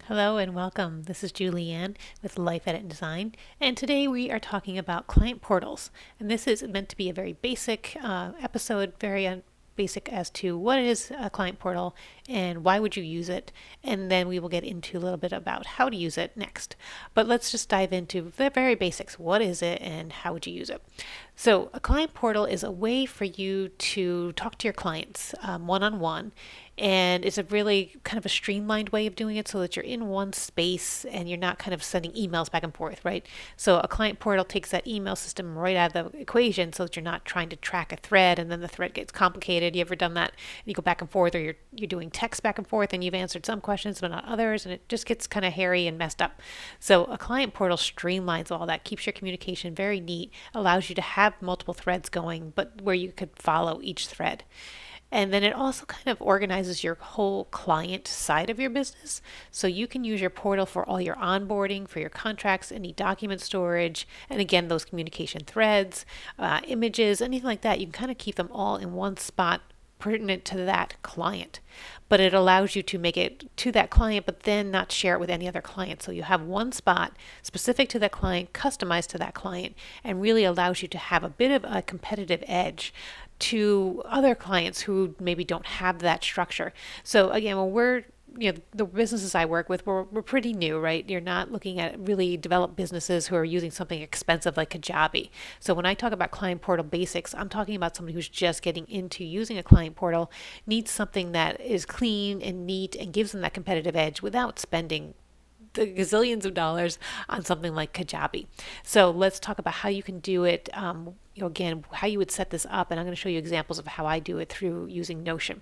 Hello and welcome. This is Julianne with Life Edit and Design, and today we are talking about client portals. And this is meant to be a very basic episode, very basic as to what is a client portal and why would you use it, and then we will get into a little bit about how to use it next. But let's just dive into the very basics. What is it and how would you use it? So a client portal is a way for you to talk to your clients one-on-one, and it's a really kind of a streamlined way of doing it so that you're in one space and you're not kind of sending emails back and forth, right? So a client portal takes that email system right out of the equation so that you're not trying to track a thread and then the thread gets complicated. You ever done that? And you go back and forth, or you're doing text back and forth and you've answered some questions but not others, and it just gets kind of hairy and messed up. So a client portal streamlines all that, keeps your communication very neat, allows you to have multiple threads going, but where you could follow each thread. And then it also kind of organizes your whole client side of your business. So you can use your portal for all your onboarding, for your contracts, any document storage, and again, those communication threads, images, anything like that. You can kind of keep them all in one spot pertinent to that client. But it allows you to make it to that client, but then not share it with any other client. So you have one spot specific to that client, customized to that client, and really allows you to have a bit of a competitive edge to other clients who maybe don't have that structure. So again, when we're the businesses I work with, we're pretty new, right? You're not looking at really developed businesses who are using something expensive like Kajabi. So when I talk about client portal basics, I'm talking about somebody who's just getting into using a client portal, needs something that is clean and neat and gives them that competitive edge without spending the gazillions of dollars on something like Kajabi. So let's talk about how you can do it. Again, how you would set this up, and I'm going to show you examples of how I do it through using Notion.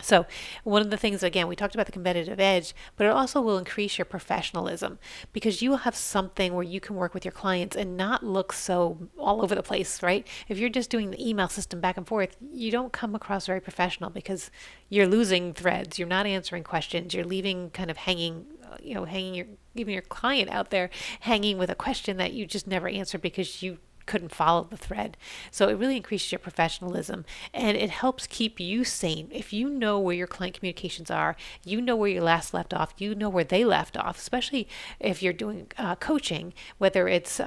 So one of the things, again, we talked about the competitive edge, but it also will increase your professionalism because you will have something where you can work with your clients and not look so all over the place, right? If you're just doing the email system back and forth, you don't come across very professional because you're losing threads, you're not answering questions, you're leaving kind of hanging, leaving your client out there hanging with a question that you just never answered because you couldn't follow the thread. So it really increases your professionalism and it helps keep you sane. If you know where your client communications are, you know where you last left off, you know where they left off, especially if you're doing coaching, whether it's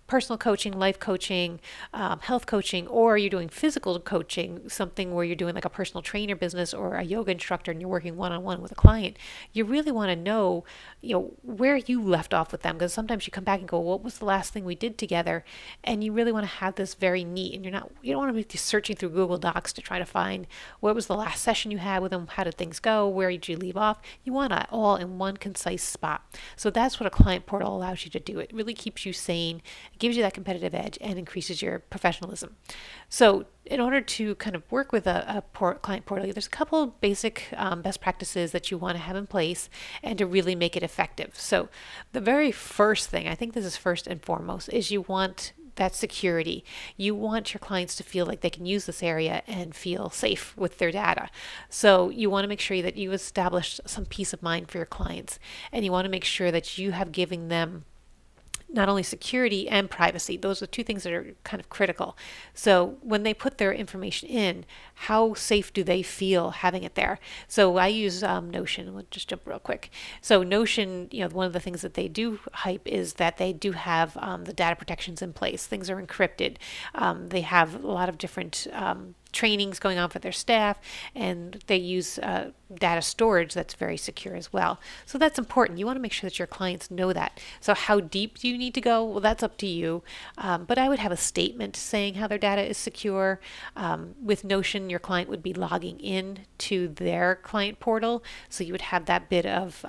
personal coaching, life coaching, health coaching, or you're doing physical coaching, something where you're doing like a personal trainer business or a yoga instructor and you're working one-on-one with a client, you really want to know, where you left off with them, because sometimes you come back and go, what was the last thing we did together? And you really want to have this very neat, and you don't want to be searching through Google Docs to try to find what was the last session you had with them, how did things go, where did you leave off? You want it all in one concise spot. So that's what a client portal allows you to do. It really keeps you sane, gives you that competitive edge, and increases your professionalism. So in order to kind of work with a client portal, there's a couple of basic best practices that you want to have in place and to really make it effective. So the very first thing, I think this is first and foremost, is you want that security. You want your clients to feel like they can use this area and feel safe with their data. So you want to make sure that you establish some peace of mind for your clients, and you want to make sure that you have given them not only security and privacy. Those are two things that are kind of critical. So when they put their information in, how safe do they feel having it there? So I use Notion. We'll just jump real quick. So Notion, one of the things that they do hype is that they do have the data protections in place. Things are encrypted. They have a lot of different trainings going on for their staff, and they use data storage that's very secure as well. So that's important. You want to make sure that your clients know that. So how deep do you need to go? Well, that's up to you. But I would have a statement saying how their data is secure. With Notion, your client would be logging in to their client portal, so you would have that bit of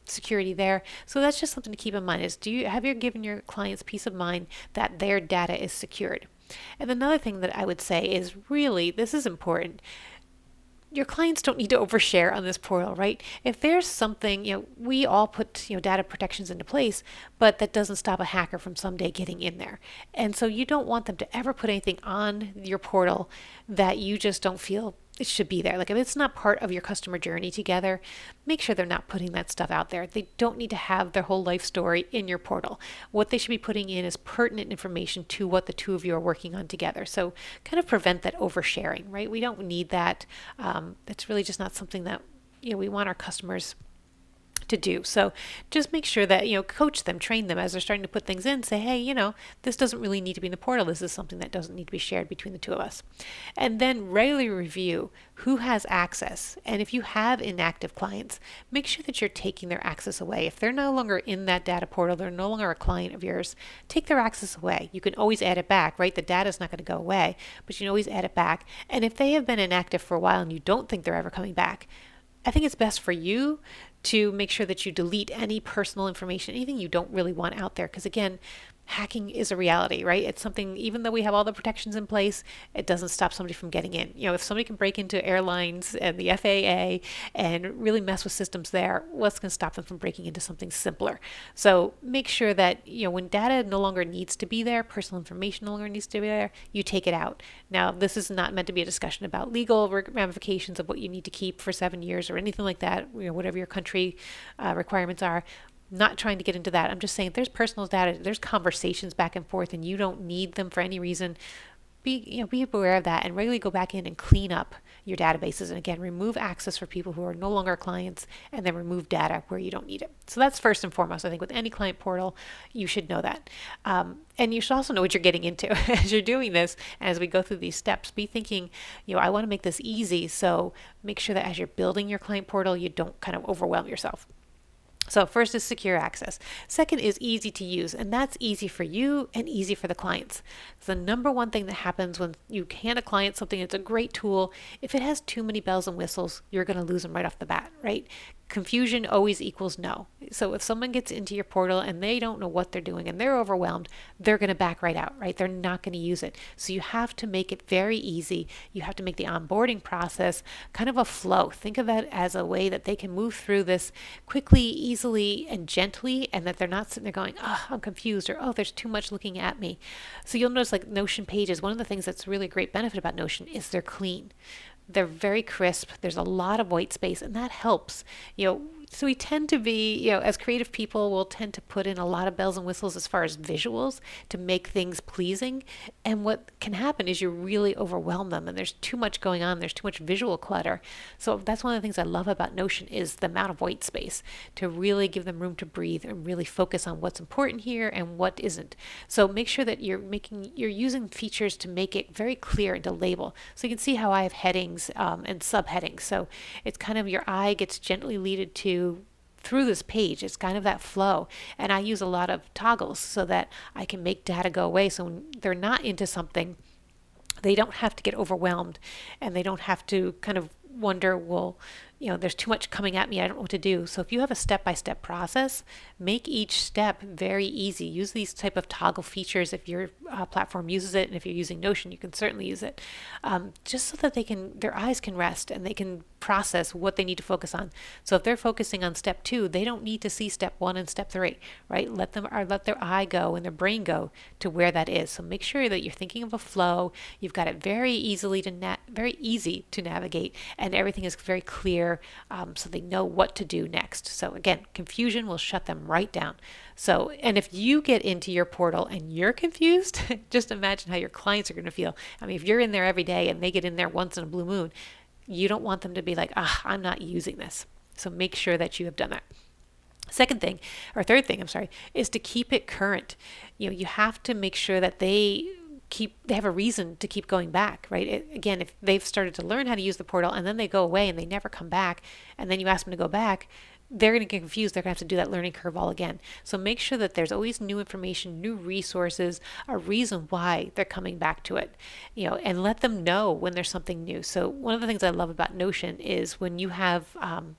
security there. So that's just something to keep in mind, is have you given your clients peace of mind that their data is secured? And another thing that I would say is, really, this is important. Your clients don't need to overshare on this portal, right? If there's something, we all put, data protections into place, but that doesn't stop a hacker from someday getting in there. And so you don't want them to ever put anything on your portal that you just don't feel it should be there. Like if it's not part of your customer journey together, make sure they're not putting that stuff out there. They don't need to have their whole life story in your portal. What they should be putting in is pertinent information to what the two of you are working on together. So kind of prevent that oversharing, right? We don't need that. That's really just not something that we want our customers to do. So just make sure that, coach them, train them as they're starting to put things in, say, hey, this doesn't really need to be in the portal. This is something that doesn't need to be shared between the two of us. And then regularly review who has access. And if you have inactive clients, make sure that you're taking their access away. If they're no longer in that data portal, they're no longer a client of yours, take their access away. You can always add it back, right? The data is not going to go away, but you can always add it back. And if they have been inactive for a while and you don't think they're ever coming back, I think it's best for you to make sure that you delete any personal information, anything you don't really want out there. Because again, hacking is a reality, right? It's something, even though we have all the protections in place, it doesn't stop somebody from getting in. If somebody can break into airlines and the FAA and really mess with systems there, what's going to stop them from breaking into something simpler? So make sure that, when data no longer needs to be there, personal information no longer needs to be there, you take it out. Now, this is not meant to be a discussion about legal ramifications of what you need to keep for 7 years or anything like that, whatever your country requirements are. Not trying to get into that. I'm just saying there's personal data, there's conversations back and forth, and you don't need them for any reason. Be aware of that and regularly go back in and clean up your databases. And again, remove access for people who are no longer clients, and then remove data where you don't need it. So that's first and foremost. I think with any client portal, you should know that. And you should also know what you're getting into as you're doing this. As we go through these steps, be thinking, I want to make this easy. So make sure that as you're building your client portal, you don't kind of overwhelm yourself. So first is secure access. Second is easy to use, and that's easy for you and easy for the clients. It's the number one thing that happens when you hand a client something that's a great tool. If it has too many bells and whistles, you're going to lose them right off the bat, right? Confusion always equals no. So if someone gets into your portal and they don't know what they're doing and they're overwhelmed, they're going to back right out, right? They're not going to use it. So you have to make it very easy. You have to make the onboarding process kind of a flow. Think of that as a way that they can move through this quickly, easily, and gently, and that they're not sitting there going, oh, I'm confused, or oh, there's too much looking at me. So you'll notice like Notion pages, one of the things that's really a great benefit about Notion is they're clean. They're very crisp. There's a lot of white space, and that helps. So we tend to be, as creative people, we'll tend to put in a lot of bells and whistles as far as visuals to make things pleasing. And what can happen is you really overwhelm them, and there's too much going on. There's too much visual clutter. So that's one of the things I love about Notion is the amount of white space to really give them room to breathe and really focus on what's important here and what isn't. So make sure that you're using features to make it very clear and to label. So you can see how I have headings and subheadings. So it's kind of your eye gets gently leaded through this page. It's kind of that flow. And I use a lot of toggles so that I can make data go away. So when they're not into something, they don't have to get overwhelmed, and they don't have to kind of wonder, well, there's too much coming at me. I don't know what to do. So if you have a step-by-step process, make each step very easy. Use these type of toggle features if your platform uses it, and if you're using Notion, you can certainly use it, just so that their eyes can rest and they can process what they need to focus on. So if they're focusing on step 2, they don't need to see step 1 and step 3, right? Let their eye go and their brain go to where that is. So make sure that you're thinking of a flow. You've got it very easy to navigate, and everything is very clear. So they know what to do next. So again, confusion will shut them right down. So, and if you get into your portal and you're confused, just imagine how your clients are going to feel. I mean, if you're in there every day and they get in there once in a blue moon, you don't want them to be like, I'm not using this. So make sure that you have done that. Third thing, is to keep it current. You have to make sure that they have a reason to keep going back, right? Again, if they've started to learn how to use the portal and then they go away and they never come back, and then you ask them to go back, they're going to get confused. They're going to have to do that learning curve all again. So make sure that there's always new information, new resources, a reason why they're coming back to it, and let them know when there's something new. So one of the things I love about Notion is when you have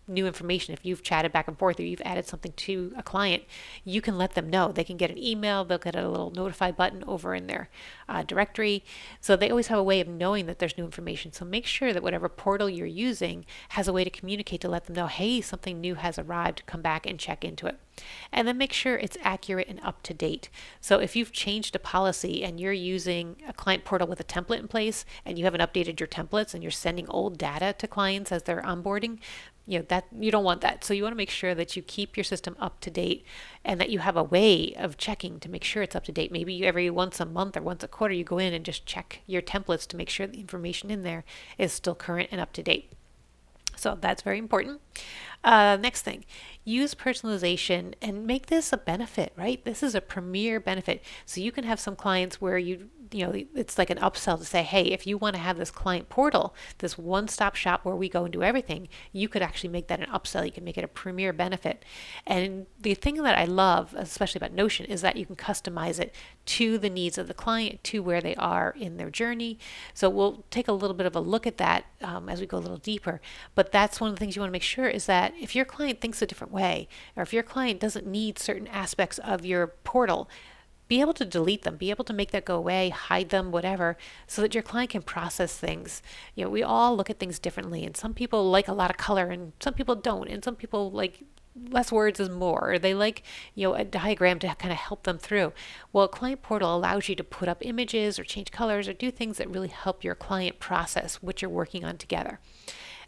new information, if you've chatted back and forth or you've added something to a client, you can let them know. They can get an email, they'll get a little notify button over in their directory. So they always have a way of knowing that there's new information. So make sure that whatever portal you're using has a way to communicate to let them know, hey, something new has arrived, come back and check into it. And then make sure it's accurate and up to date. So if you've changed a policy and you're using a client portal with a template in place and you haven't updated your templates and you're sending old data to clients as they're onboarding, that you don't want that. So you want to make sure that you keep your system up to date and that you have a way of checking to make sure it's up to date. Maybe every once a month or once a quarter you go in and just check your templates to make sure the information in there is still current and up to date. So that's very important. Next thing, use personalization and make this a benefit, right? This is a premier benefit. So you can have some clients where it's like an upsell to say, hey, if you want to have this client portal, this one-stop shop where we go and do everything, you could actually make that an upsell. You can make it a premier benefit. And the thing that I love, especially about Notion, is that you can customize it to the needs of the client, to where they are in their journey. So we'll take a little bit of a look at that as we go a little deeper. But that's one of the things you want to make sure is that if your client thinks a different way, or if your client doesn't need certain aspects of your portal, be able to delete them, be able to make that go away, hide them, whatever, so that your client can process things. We all look at things differently, and some people like a lot of color and some people don't, and some people like less words is more, or they like a diagram to kind of help them through. Well, Client Portal allows you to put up images or change colors or do things that really help your client process what you're working on together,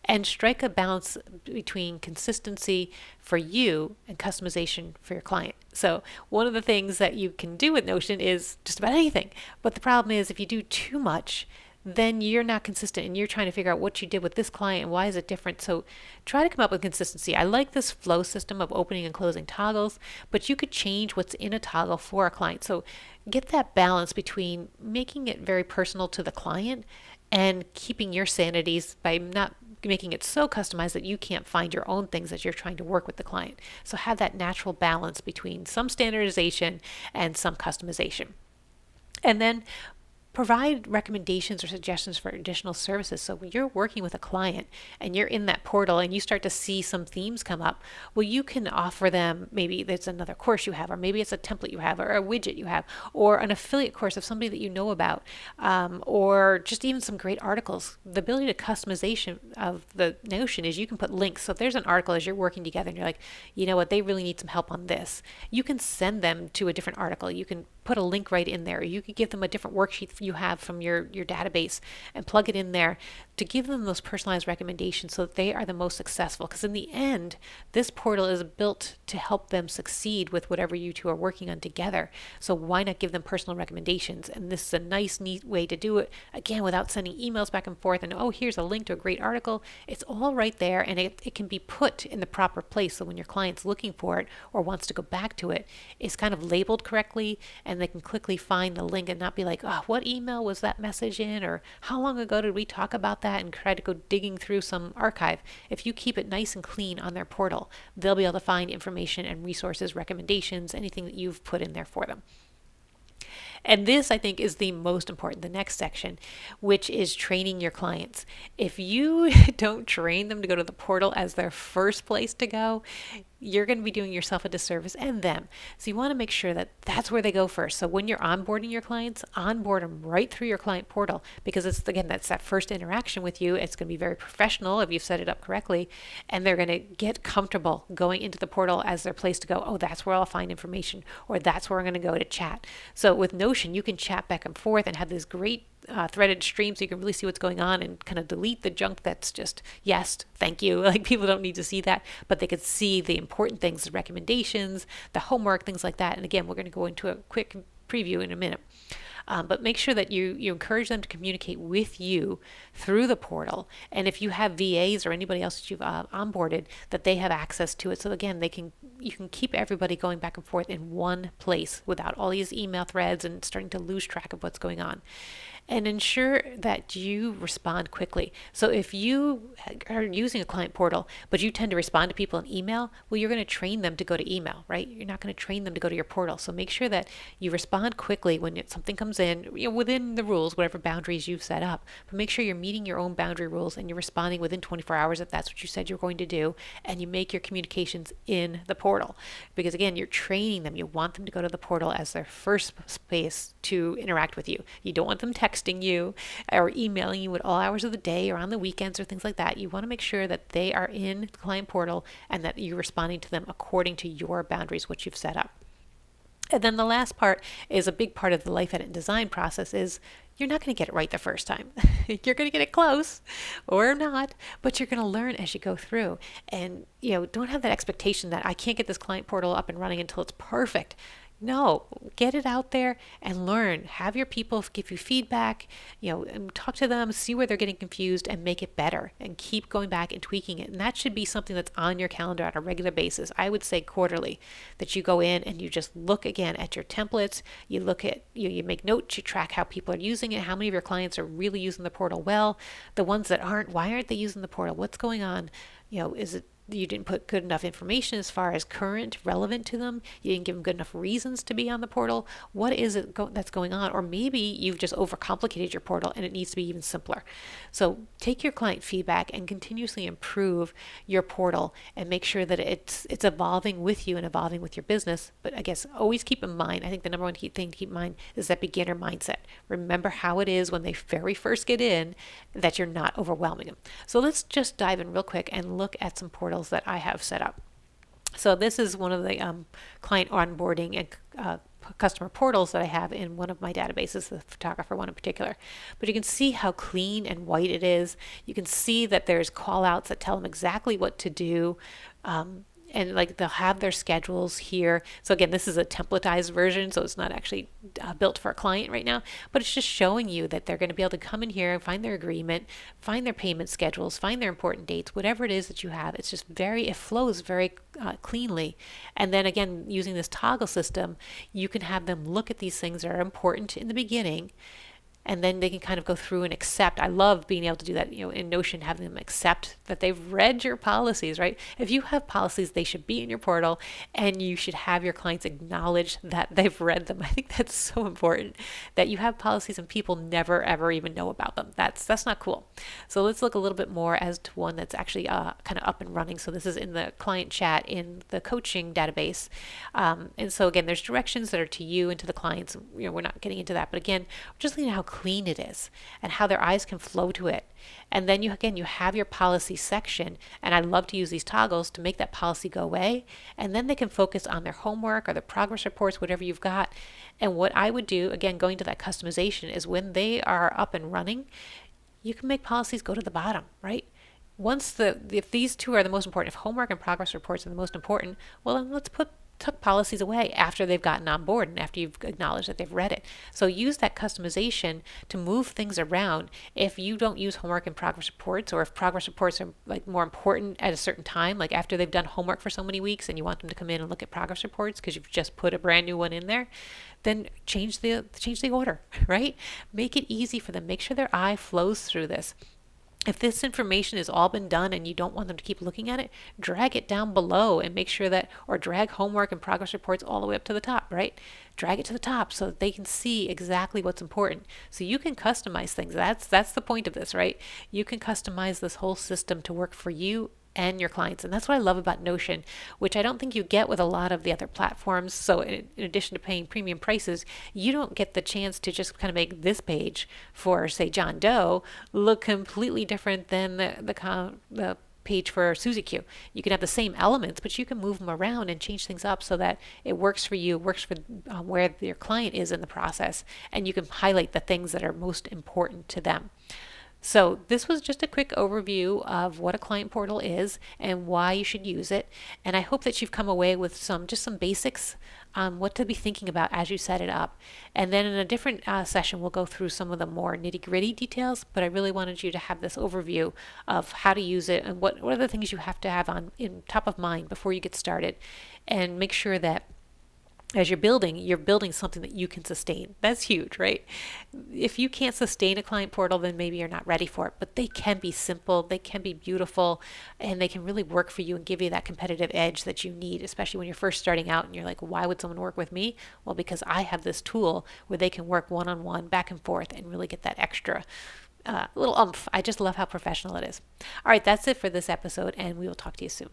and strike a balance between consistency for you and customization for your client. So one of the things that you can do with Notion is just about anything. But the problem is if you do too much, then you're not consistent and you're trying to figure out what you did with this client and why is it different. So try to come up with consistency. I like this flow system of opening and closing toggles, but you could change what's in a toggle for a client. So get that balance between making it very personal to the client and keeping your sanities by not making it so customized that you can't find your own things as you're trying to work with the client. So have that natural balance between some standardization and some customization. And then provide recommendations or suggestions for additional services. So when you're working with a client and you're in that portal and you start to see some themes come up, well, you can offer them, maybe there's another course you have, or maybe it's a template you have, or a widget you have, or an affiliate course of somebody that you know about, or just even some great articles. The ability to customization of the Notion is you can put links. So if there's an article as you're working together and you're like, you know what, they really need some help on this, you can send them to a different article. You can put a link right in there. You could give them a different worksheet you have from your database and plug it in there to give them those personalized recommendations so that they are the most successful. Because in the end, this portal is built to help them succeed with whatever you two are working on together. So why not give them personal recommendations? And this is a nice, neat way to do it, again, without sending emails back and forth and, oh, here's a link to a great article. It's all right there, and it can be put in the proper place. So when your client's looking for it or wants to go back to it, it's kind of labeled correctly, and they can quickly find the link and not be like, oh, what email was that message in? Or how long ago did we talk about that? And try to go digging through some archive. If you keep it nice and clean on their portal, they'll be able to find information and resources, recommendations, anything that you've put in there for them. And this, I think, is the most important, the next section, which is training your clients. If you don't train them to go to the portal as their first place to go, you're going to be doing yourself a disservice and them. So you want to make sure that that's where they go first. So when you're onboarding your clients, onboard them right through your client portal, because it's, again, that's that first interaction with you. It's going to be very professional if you've set it up correctly, and they're going to get comfortable going into the portal as their place to go. Oh, that's where I'll find information, or that's where I'm going to go to chat. So with Notion, you can chat back and forth and have this great threaded stream so you can really see what's going on and kind of delete the junk that's just yes, thank you. Like people don't need to see that, but they could see the important things, the recommendations, the homework, things like that. And again, we're going to go into a quick preview in a minute. But make sure that you encourage them to communicate with you through the portal. And if you have VAs or anybody else that you've onboarded, that they have access to it. So again, you can keep everybody going back and forth in one place without all these email threads and starting to lose track of what's going on. And ensure that you respond quickly. So if you are using a client portal, but you tend to respond to people in email, well, you're going to train them to go to email, right? You're not going to train them to go to your portal. So make sure that you respond quickly when something comes in, within the rules, whatever boundaries you've set up. But make sure you're meeting your own boundary rules and you're responding within 24 hours if that's what you said you're going to do, and you make your communications in the portal. Because again, you're training them. You want them to go to the portal as their first space to interact with you. You don't want them texting you or emailing you at all hours of the day or on the weekends or things like that. You want to make sure that they are in the client portal and that you're responding to them according to your boundaries, what you've set up. And then the last part is a big part of the Life Edit design process is you're not going to get it right the first time. You're going to get it close or not, but you're going to learn as you go through. And, don't have that expectation that I can't get this client portal up and running until it's perfect. No, get it out there and learn. Have your people give you feedback, and talk to them, see where they're getting confused and make it better and keep going back and tweaking it. And that should be something that's on your calendar on a regular basis. I would say quarterly, that you go in and you just look again at your templates. You look at, you make notes, you track how people are using it, how many of your clients are really using the portal well. The ones that aren't, why aren't they using the portal? What's going on? Is it you didn't put good enough information as far as current, relevant to them? You didn't give them good enough reasons to be on the portal? What is it that's going on? Or maybe you've just overcomplicated your portal and it needs to be even simpler. So take your client feedback and continuously improve your portal and make sure that it's evolving with you and evolving with your business. But I guess always keep in mind, I think the number one thing to keep in mind is that beginner mindset. Remember how it is when they very first get in, that you're not overwhelming them. So let's just dive in real quick and look at some portals that I have set up. So this is one of the client onboarding and customer portals that I have in one of my databases, the photographer one in particular. But you can see how clean and white it is. You can see that there's call outs that tell them exactly what to do. And like they'll have their schedules here. So again, this is a templatized version, so it's not actually built for a client right now, but it's just showing you that they're going to be able to come in here and find their agreement, find their payment schedules, find their important dates, whatever it is that you have. It's just it flows very cleanly. And then again, using this toggle system, you can have them look at these things that are important in the beginning, and then they can kind of go through and accept. I love being able to do that, in Notion, having them accept that they've read your policies, right? If you have policies, they should be in your portal, and you should have your clients acknowledge that they've read them. I think that's so important, that you have policies and people never ever even know about them. That's not cool. So let's look a little bit more as to one that's actually kind of up and running. So this is in the client chat in the coaching database. And so again, there's directions that are to you and to the clients. We're not getting into that, but again, we're just looking at how clean it is and how their eyes can flow to it. And then you have your policy section, and I love to use these toggles to make that policy go away, and then they can focus on their homework or the progress reports, whatever you've got. And what I would do, again, going to that customization, is when they are up and running, you can make policies go to the bottom, right? If these two are the most important, if homework and progress reports are the most important, well, then let's tuck policies away after they've gotten on board and after you've acknowledged that they've read it. So use that customization to move things around. If you don't use homework and progress reports, or if progress reports are like more important at a certain time, like after they've done homework for so many weeks and you want them to come in and look at progress reports because you've just put a brand new one in there, then change the order, right? Make it easy for them. Make sure their eye flows through this. If this information has all been done and you don't want them to keep looking at it, drag it down below and make sure or drag homework and progress reports all the way up to the top, right? Drag it to the top so that they can see exactly what's important. So you can customize things. That's the point of this, right? You can customize this whole system to work for you and your clients. And that's what I love about Notion, which I don't think you get with a lot of the other platforms. So in addition to paying premium prices, you don't get the chance to just kind of make this page for, say, John Doe look completely different than the page for Susie Q. You can have the same elements, but you can move them around and change things up so that it works for you, works for where your client is in the process, and you can highlight the things that are most important to them. So this was just a quick overview of what a client portal is and why you should use it. And I hope that you've come away with some basics on what to be thinking about as you set it up. And then in a different session, we'll go through some of the more nitty-gritty details, but I really wanted you to have this overview of how to use it and what are the things you have to have in top of mind before you get started, and make sure that as you're building something that you can sustain. That's huge, right? If you can't sustain a client portal, then maybe you're not ready for it. But they can be simple, they can be beautiful, and they can really work for you and give you that competitive edge that you need, especially when you're first starting out and you're like, why would someone work with me? Well, because I have this tool where they can work one-on-one, back and forth, and really get that extra little oomph. I just love how professional it is. All right, that's it for this episode, and we will talk to you soon.